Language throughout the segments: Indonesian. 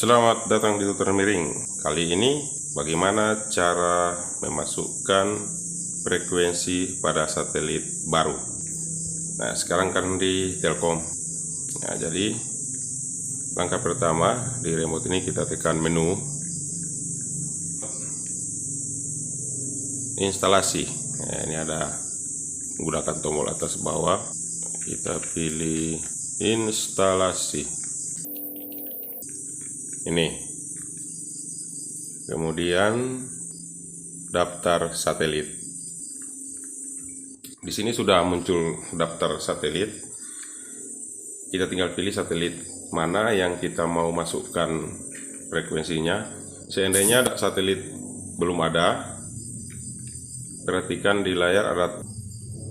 Selamat datang di Tutor Miring. Kali ini bagaimana cara memasukkan frekuensi pada satelit baru. Nah, sekarang kan di Telkom. Nah, jadi langkah pertama di remote ini kita tekan menu instalasi. Nah, ini ada menggunakan tombol atas bawah. Kita pilih instalasi. Ini, kemudian daftar satelit. Di sini sudah muncul daftar satelit. Kita tinggal pilih satelit mana yang kita mau masukkan frekuensinya. Seandainya satelit belum ada, perhatikan di layar ada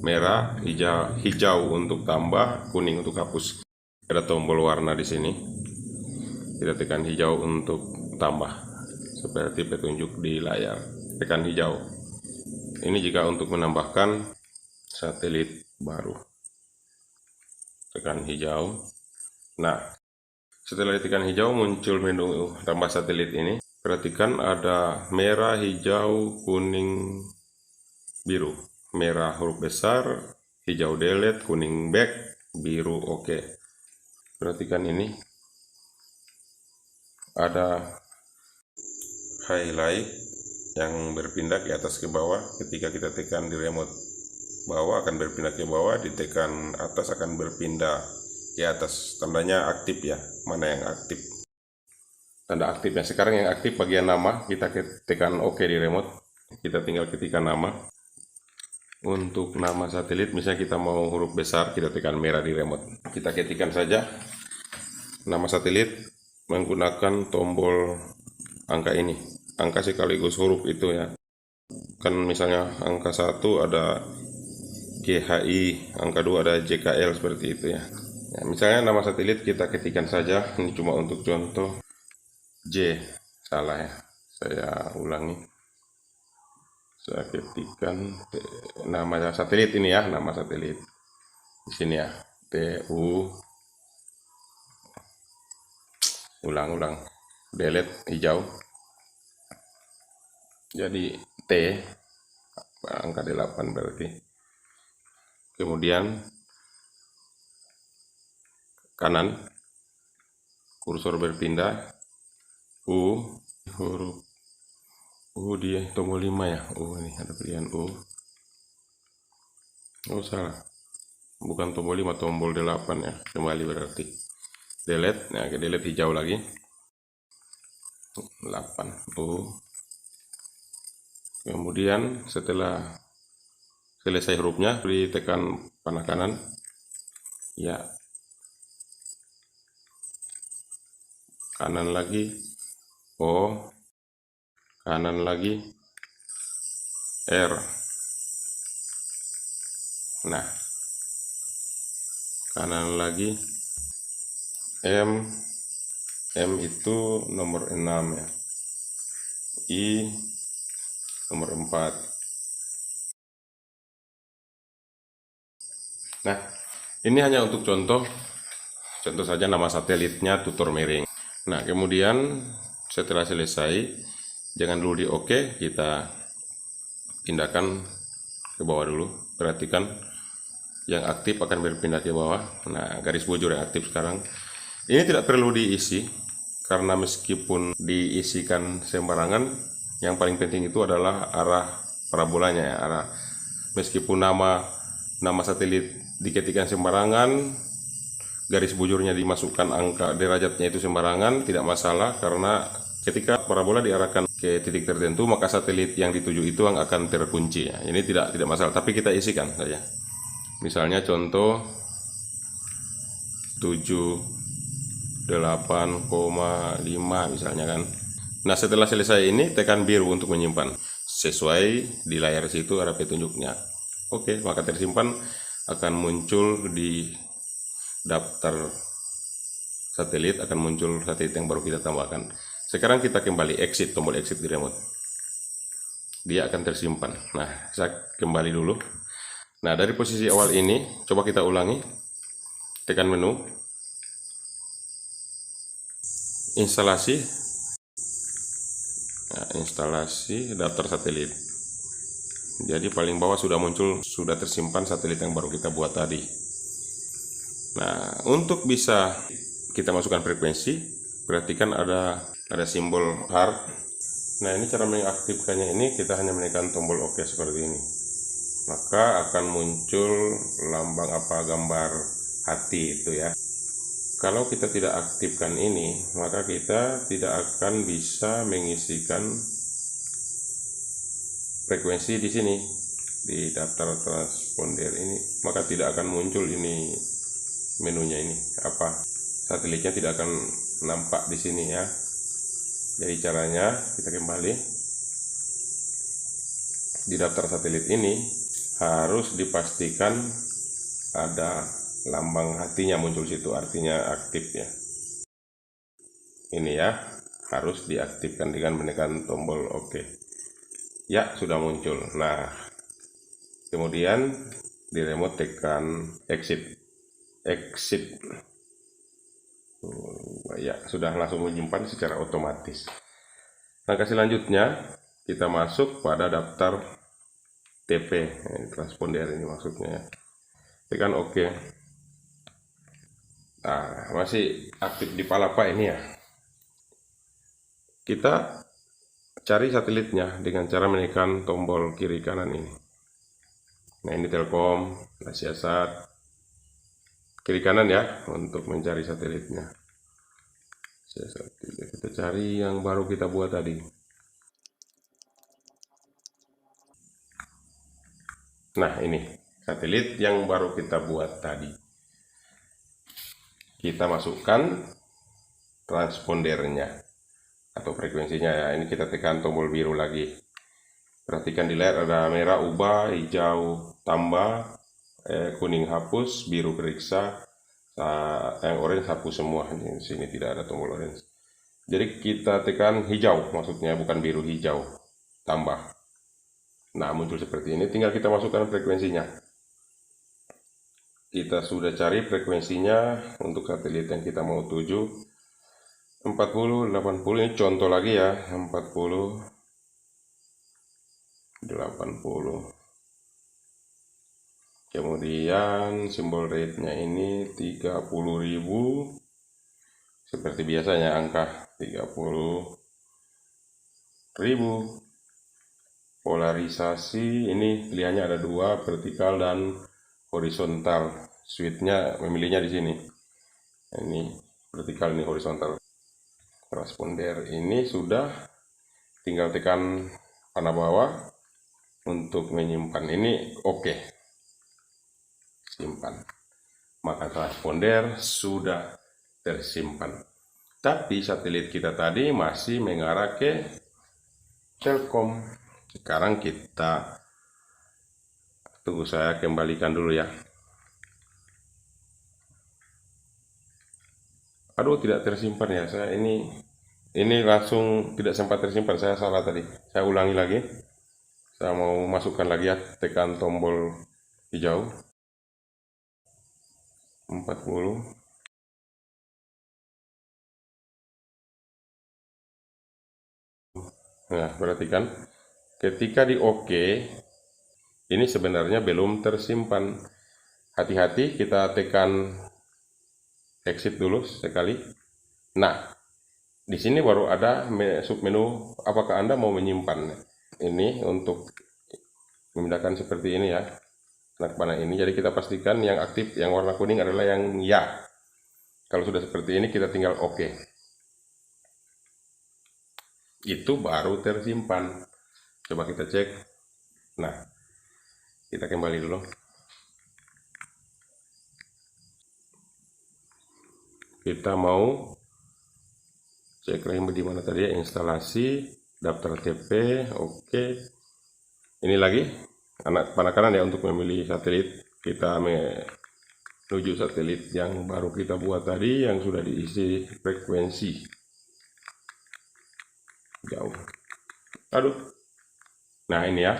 merah, hijau untuk tambah, kuning untuk hapus. Ada tombol warna di sini. Kita tekan hijau untuk tambah, seperti petunjuk di layar. Tekan hijau. Ini jika untuk menambahkan satelit baru. Tekan hijau. Nah, setelah ditekan hijau muncul menu tambah satelit ini. Perhatikan ada merah, hijau, kuning, biru. Merah huruf besar, hijau delete, kuning back, biru oke. Perhatikan ini. Ada highlight yang berpindah ke atas ke bawah. Ketika kita tekan di remote bawah akan berpindah ke bawah, ditekan atas akan berpindah ke atas. Tandanya aktif ya, mana yang aktif, tanda aktifnya. Sekarang yang aktif bagian nama, kita tekan OK di remote. Kita tinggal ketikkan nama. Untuk nama satelit misalnya kita mau huruf besar, kita tekan merah di remote. Kita ketikkan saja nama satelit menggunakan tombol angka ini, angka sekaligus huruf itu ya. Kan misalnya angka 1 ada GHI, angka 2 ada JKL, seperti itu ya. Misalnya nama satelit kita ketikkan saja, ini cuma untuk contoh. J, salah ya, saya ulangi. Saya ketikkan nama satelit ini ya, nama satelit di sini ya, TU. Ulang delete hijau jadi T angka 8 berarti. Kemudian kanan kursor berpindah U, huruf U di tombol 5 ya. Ini ada pilihan U. Oh salah, bukan tombol 5, tombol 8 ya, kembali berarti delete. Nah, ke delete hijau lagi 8 U. Kemudian setelah selesai hurufnya ditekan panah kanan ya, kanan lagi O, kanan lagi R. Nah, kanan lagi M itu nomor 6 ya, I nomor 4. Nah, ini hanya untuk contoh saja nama satelitnya Tutor Miring. Nah, kemudian setelah selesai, jangan dulu di OK, kita pindahkan ke bawah dulu. Perhatikan yang aktif akan berpindah ke bawah. Nah, garis bujur yang aktif sekarang. Ini tidak perlu diisi, karena meskipun diisikan sembarangan, yang paling penting itu adalah arah parabolanya ya, arah. Meskipun nama satelit diketikkan sembarangan, garis bujurnya dimasukkan angka derajatnya itu sembarangan, tidak masalah, karena ketika parabola diarahkan ke titik tertentu, maka satelit yang dituju itu akan terkunci ya. Ini tidak masalah, tapi kita isikan saja. Misalnya contoh 78,5 misalnya kan. Nah, setelah selesai ini tekan biru untuk menyimpan. Sesuai di layar situ ada petunjuknya. Oke, maka tersimpan, akan muncul di daftar satelit, akan muncul satelit yang baru kita tambahkan. Sekarang kita kembali exit, tombol exit di remote. Dia akan tersimpan. Nah, saya kembali dulu. Nah, dari posisi awal ini coba kita ulangi. Tekan menu. instalasi. Nah, instalasi daftar satelit. Jadi paling bawah sudah muncul, sudah tersimpan satelit yang baru kita buat tadi. Nah, untuk bisa kita masukkan frekuensi, perhatikan ada simbol heart. Nah, ini cara mengaktifkannya, ini kita hanya menekan tombol OK seperti ini. Maka akan muncul lambang gambar hati itu ya. Kalau kita tidak aktifkan ini, maka kita tidak akan bisa mengisikan frekuensi di sini di daftar transponder ini, maka tidak akan muncul ini menunya, ini satelitnya tidak akan nampak di sini ya. Jadi caranya kita kembali di daftar satelit ini, harus dipastikan ada lambang hatinya muncul situ, artinya aktif ya. Ini ya, harus diaktifkan dengan menekan tombol OK. Ya, sudah muncul. Nah, kemudian di remote tekan exit. Ya, sudah langsung menyimpan secara otomatis. Langkah selanjutnya kita masuk pada daftar TP, transponder ini maksudnya. Tekan OK. Nah, masih aktif di Palapa ini ya. Kita cari satelitnya dengan cara menekan tombol kiri kanan ini. Nah, ini Telkom, Asiasat. Kiri kanan ya untuk mencari satelitnya. Kita cari yang baru kita buat tadi. Nah, ini satelit yang baru kita buat tadi. Kita masukkan transpondernya atau frekuensinya ya. Ini kita tekan tombol biru lagi. Perhatikan di layar ada merah ubah, hijau tambah, kuning hapus, biru periksa, yang orange hapus semua. Di sini tidak ada tombol orange. Jadi kita tekan hijau, maksudnya bukan biru, hijau tambah. Nah, muncul seperti ini. Tinggal kita masukkan frekuensinya. Kita sudah cari frekuensinya untuk satelit yang kita mau tuju. 40, 80, ini contoh lagi ya. 40, 80. Kemudian simbol rate-nya ini 30.000. Seperti biasanya angka 30.000. Polarisasi ini pilihannya ada dua, vertikal dan horizontal. Switch-nya memilihnya di sini. Ini vertikal, ini horizontal. Transponder ini sudah, tinggal tekan panah bawah untuk menyimpan. Ini OK. Simpan. Maka transponder sudah tersimpan. Tapi satelit kita tadi masih mengarah ke Telkom. Sekarang kita tunggu, saya kembalikan dulu ya. Aduh, tidak tersimpan ya. Saya ini langsung tidak sempat tersimpan. Saya salah tadi. Saya ulangi lagi. Saya mau masukkan lagi ya. Tekan tombol hijau. 40. Nah, perhatikan. Ketika di OK, ini sebenarnya belum tersimpan. Hati-hati, kita tekan exit dulu sekali. Nah, di sini baru ada submenu apakah Anda mau menyimpan. Ini untuk memindahkan seperti ini ya, anak panah ini. Jadi kita pastikan yang aktif, yang warna kuning adalah yang ya. Kalau sudah seperti ini kita tinggal OK. Itu baru tersimpan. Coba kita cek. Nah, kita kembali dulu. Kita mau cek lagi di mana tadi ya, instalasi, daftar TP, OK. Ini lagi anak panah kanan ya untuk memilih satelit. Kita menuju satelit yang baru kita buat tadi yang sudah diisi frekuensi. Jauh. Aduh. Nah, ini ya.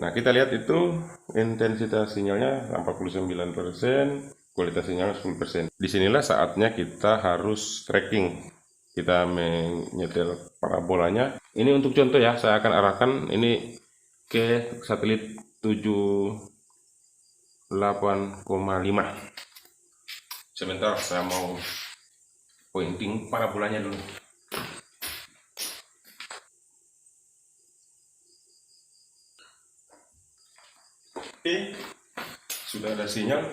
Nah, kita lihat itu intensitas sinyalnya 49%, kualitas sinyalnya 10%. Disinilah saatnya kita harus tracking kita menyetel parabolanya. Ini untuk contoh ya, saya akan arahkan ini ke satelit 78,5. Sebentar, saya mau pointing parabolanya dulu. Oke, sudah ada sinyal.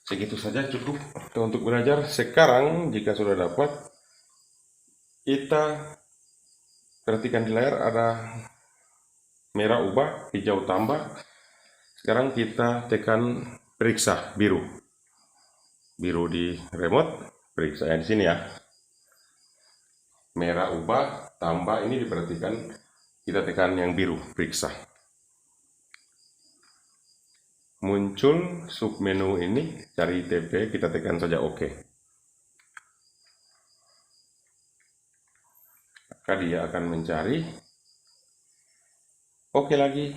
Segitu saja cukup untuk belajar. Sekarang jika sudah dapat, kita perhatikan di layar ada merah ubah, hijau tambah. Sekarang kita tekan periksa biru. Biru di remote, periksa yang di sini ya. Merah ubah, tambah, ini diperhatikan. Kita tekan yang biru, periksa. Muncul submenu ini, cari TP, kita tekan saja OK. Maka dia akan mencari OK lagi.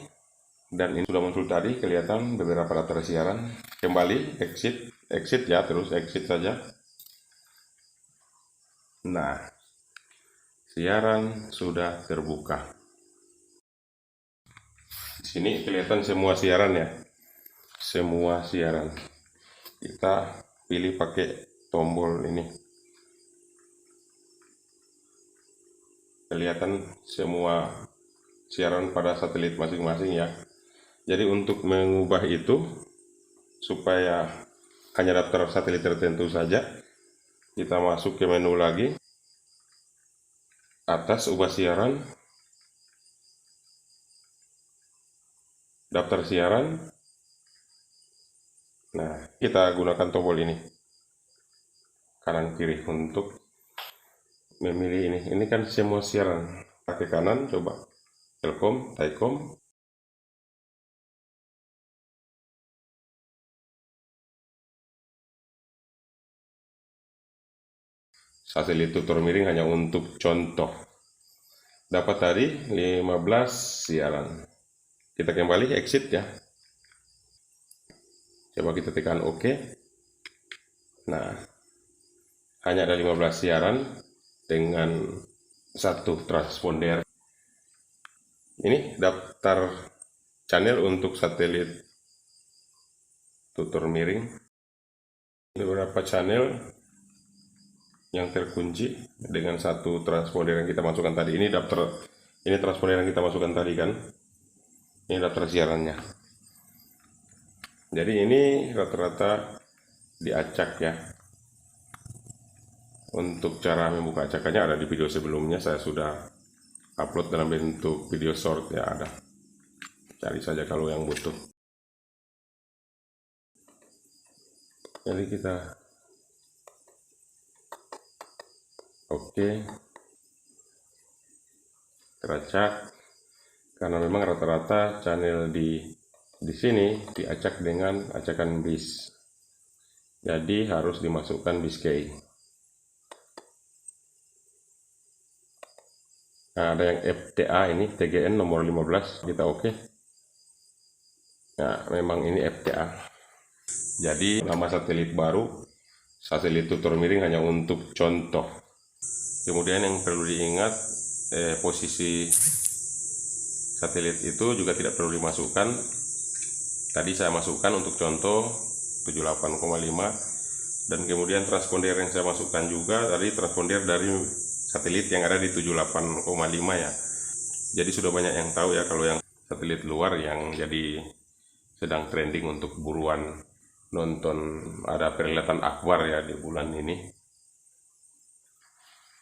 Dan ini sudah muncul tadi, kelihatan beberapa data siaran. Kembali, exit ya, terus exit saja. Nah, siaran sudah terbuka. Di sini kelihatan semua siaran ya. Semua siaran. Kita pilih pakai tombol ini. Kelihatan semua siaran pada satelit masing-masing ya. Jadi untuk mengubah itu supaya hanya daftar satelit tertentu saja, kita masuk ke menu lagi, atas ubah siaran, daftar siaran. Nah, kita gunakan tombol ini kanan kiri untuk memilih ini. Ini kan semua siaran. Pakai kanan, coba Telkom, Taikom. Satelit tutor miring hanya untuk contoh. Dapat tadi 15 siaran. Kita kembali exit ya. Coba kita tekan OK. Nah, hanya ada 15 siaran dengan satu transponder. Ini daftar channel untuk satelit tutor miring. Ini beberapa channel yang terkunci dengan satu transponder yang kita masukkan tadi. Ini transponder yang kita masukkan tadi kan. Ini daftar siarannya. Jadi ini rata-rata diacak ya. Untuk cara membuka acakannya ada di video sebelumnya, saya sudah upload dalam bentuk video short ya, ada. Cari saja kalau yang butuh. Jadi kita oke, teracak karena memang rata-rata channel di sini diacak dengan acakan BIS. Jadi harus dimasukkan BIS key. Nah, ada yang FTA ini TGN nomor 15, kita oke. Nah, memang ini FTA. Jadi nama satelit baru, satelit tutor miring hanya untuk contoh. Kemudian yang perlu diingat, posisi satelit itu juga tidak perlu dimasukkan. Tadi saya masukkan untuk contoh 78,5, dan kemudian transponder yang saya masukkan juga tadi transponder dari satelit yang ada di 78,5 ya. Jadi sudah banyak yang tahu ya kalau yang satelit luar yang jadi sedang trending untuk buruan nonton, ada perhelatan akbar ya di bulan ini.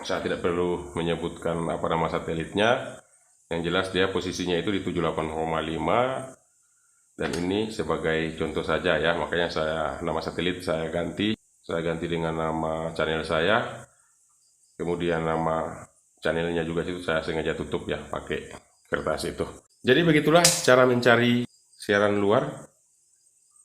Saya tidak perlu menyebutkan apa nama satelitnya, yang jelas dia posisinya itu di 78,5. Dan ini sebagai contoh saja ya, makanya nama satelit saya ganti dengan nama channel saya. Kemudian nama channelnya juga situ saya sengaja tutup ya pakai kertas itu. Jadi begitulah cara mencari siaran luar.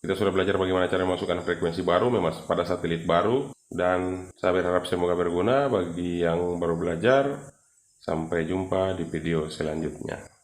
Kita sudah belajar bagaimana cara memasukkan frekuensi baru pada satelit baru, dan saya berharap semoga berguna bagi yang baru belajar. Sampai jumpa di video selanjutnya.